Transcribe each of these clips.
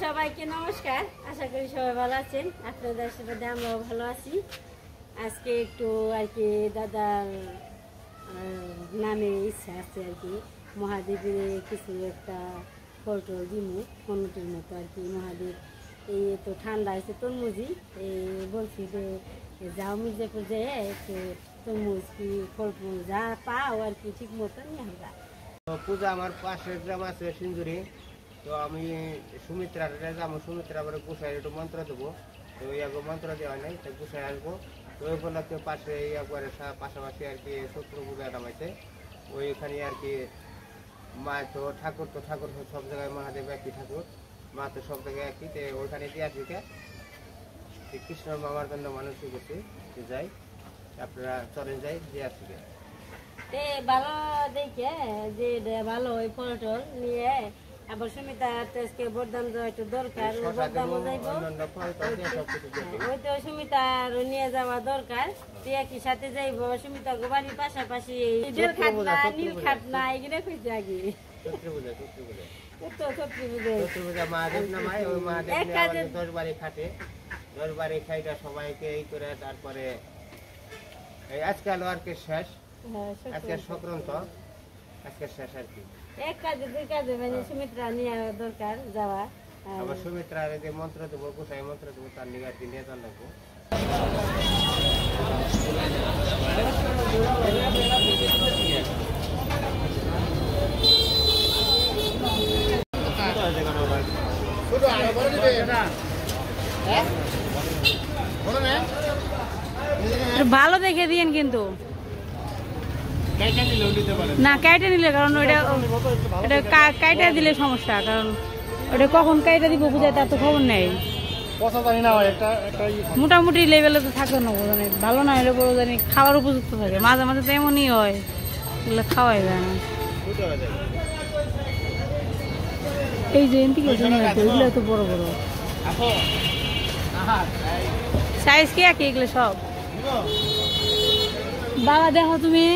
সবাইকে নমস্কার। আশা করি সবাই ভালো আছেন। আপনাদের আশীর্বাদে আমরাও ভালো আছি। আজকে একটু আর কি দাদার নামে ইচ্ছা আছে আর কি, মহাদেবের কিছু একটা ফল টল দিমু পনেরোটির মতো আর কি। মহাদেব এই তো ঠান্ডা হয়েছে, তরমুজি এই বলছি যে যাও মির্জাপুর যেয়ে একটু তরমুজ কি ফল যা পাও আর কি ঠিক মতো নিয়ে আমরা। পূজা আমার পাশের গ্রাম আছে সিঞ্জুরি, তো আমি সুমিত্রার যাবো। সুমিত্রা আবার গুছাই একটু মন্ত্র দেবো, তো ইয়াকে মন্ত্র দেওয়া নাই, তো গুছাই আসবো। তো ওই উপলক্ষে পাশে একবারে পাশাপাশি আর কি শত্রু পূজা নামাইছে ওইখানে আর কি। মা তো ঠাকুর সব জায়গায় মহাদেব একই ঠাকুর, মা তো সব জায়গায় একই, তো ওইখানে দিয়ে আসবি কৃষ্ণ মামার জন্য মানুষ করছি যাই, আপনারা চলে যাই দিয়ে আসবি। ভালো দেখে যে ভালো ওই ফল টল নিয়ে আবার সুমিতা আজকে বরদান দেওয়া একটু দরকার, বরদানও যাইব ওই তো সুমিতার নিয়ে যাওয়া দরকার। তুই একই সাথে যাইব সুমিতা বাড়ির পাশাপাশি নীল খাট না এগুলো খুঁজছে আগে সবাইকে এই করে তারপরে আজকাল আর কি শেষ, আজকে সংক্রান্ত আজকে শেষ আর কি। এক কাজে দুই কাজে মানে সুমিত্রা নিয়ে দরকার যাওয়া। আবার সুমিত্রার যে মন্ত্র দেবো, গোসাই মন্ত্র দেবো, তার নিয়ে আর কি নিয়ে যান লাগবো। ভালো দেখে দিয়েন কিন্তু না কাইটা নিলে, কারণ ওইটা কাইটা দিলে সমস্যা, কারণ ওটা কখন কাইটা দিব বুঝায় তার তো খবর নেই। মোটামুটি লেভেলে তো থাকবে না, মানে ভালো না হলে বড় জানি খাওয়ার উপযুক্ত থাকে। মাঝে মাঝে তো এমনই হয়, এগুলো খাওয়াই যায় না। এই যে এগুলো তো বড় বড় সাইজ কি একই এগুলো সব। বাবা দেখো তুমি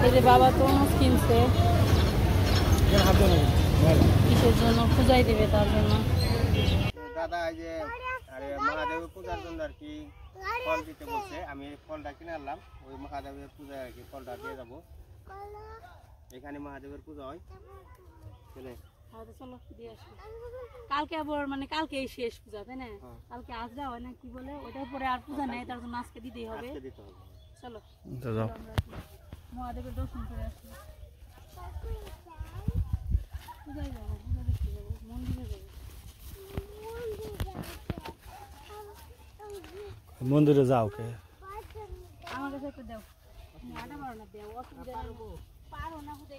এই যে বাবা তরমুজ কিনছে কিসের জন্য, পূজাই দেবে তার জন্য। দাদা এই যে মহাদেবের পূজার জন্য আর কি ফল দিতে বলছে, আমি ফলটা কিনে আনলাম। ওই মহাদেবের পূজায় আর কি ফলটা দিয়ে যাবো। এখানে মহাদেবের পূজা হয়, চলো দিয়ে আসি। কালকে আবার মানে কালকে শেষ পূজা তাই না? কালকে আজরা হয় না কি বলে, ওটার পরে আর পূজা নেই, তার জন্য আজকে দিতেই হবে। চলো মহাদেবের দর্শন করে আসি। পূজায় যাবো, পূজা দেখতে যাবো, মন্দিরে যাবো। মন্দিরে যাও কে আমার কাছে একটু দাও, আটা মারো না, দেও অসুবিধা পারো না বুঝে।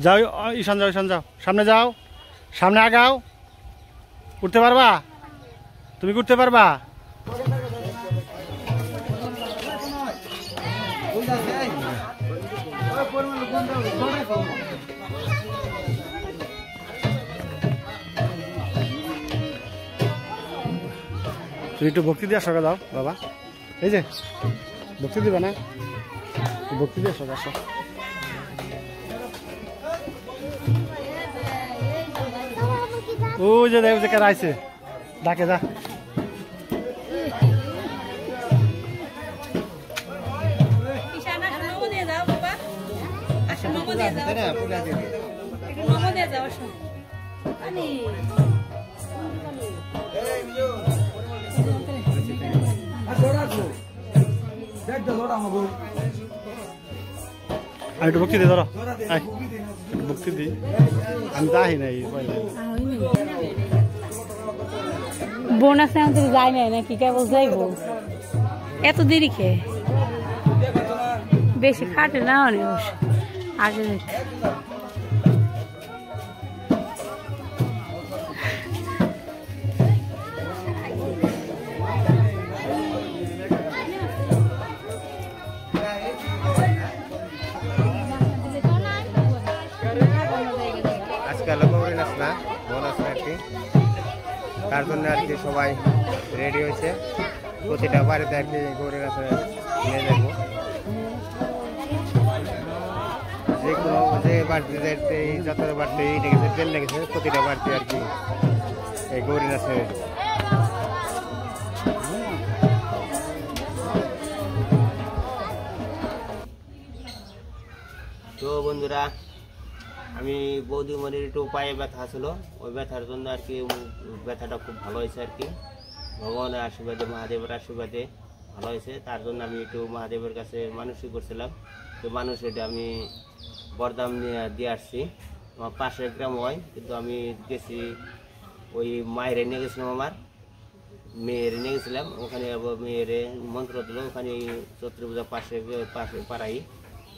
যাও ঈশান যাও, ঈশান যাও, সামনে যাও, সামনে আগাও। উঠতে পারবা? তুমি উঠতে পারবা? তুমি একটু ভক্তি দিয়ে আসো, দাও বাবা। এই যে ভক্তি দিবা না, ভক্তি দিয়ে আসো, আসো। ওই যে দেখ যে কারা আইছে, ডাকে যা। আমি একটু ভক্তি দিই, ধরো ভক্তি দিই। আমি যাই নাই বোন আছে, আমাদের যাই নাই নাকি, কেবল যাইব। এত দেরি খেয়ে বেশি খাটে না অনেক আগে। তার জন্য আর কি সবাই রেডি হয়েছে, প্রতিটা বাড়িতে আর কি গৌরীর কাছে নিয়ে যাবো। যে কোনো যে বাড়িতে এই যাত্রার বাড়িতে লেগেছে ট্রেন লেগেছে, প্রতিটা বাড়িতে আর কি এই গৌরী নাচে। তো বন্ধুরা, আমি বৌদিমণির একটু পায়ে ব্যথা ছিল, ওই ব্যথার জন্য আর কি ব্যথাটা খুব ভালো হয়েছে আর কি, ভগবানের আশীর্বাদে মহাদেবের আশীর্বাদে ভালো হয়েছে। তার জন্য আমি একটু মহাদেবের কাছে মানসিক করছিলাম, তো মানুষ এটা আমি বরদাম দিয়ে আসছি। আমার পাশের গ্রাম হয়, কিন্তু আমি গেছি ওই মায়ের নিয়ে গেছিলাম, আমার মেয়ের নিয়ে গেছিলাম, ওখানে মেয়ের মন্ত্র দিল, ওখানে চৈত্র পূজা পাশে পাড়াই,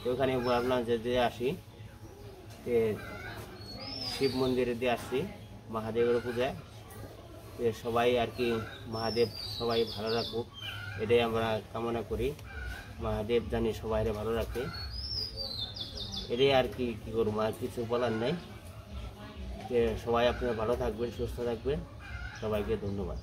তো ওখানে ভাবলাম যে দিয়ে আসি, শিব মন্দিরে দিয়ে আসছি মহাদেবের পূজায়। সবাই আর কি মহাদেব সবাই ভালো রাখুক, এটাই আমরা কামনা করি। মহাদেব জানি সবাই ভালো রাখে, এটাই আর কি করবো, আর কিছু বলার নেই। সবাই আপনারা ভালো থাকবেন, সুস্থ থাকবেন, সবাইকে ধন্যবাদ।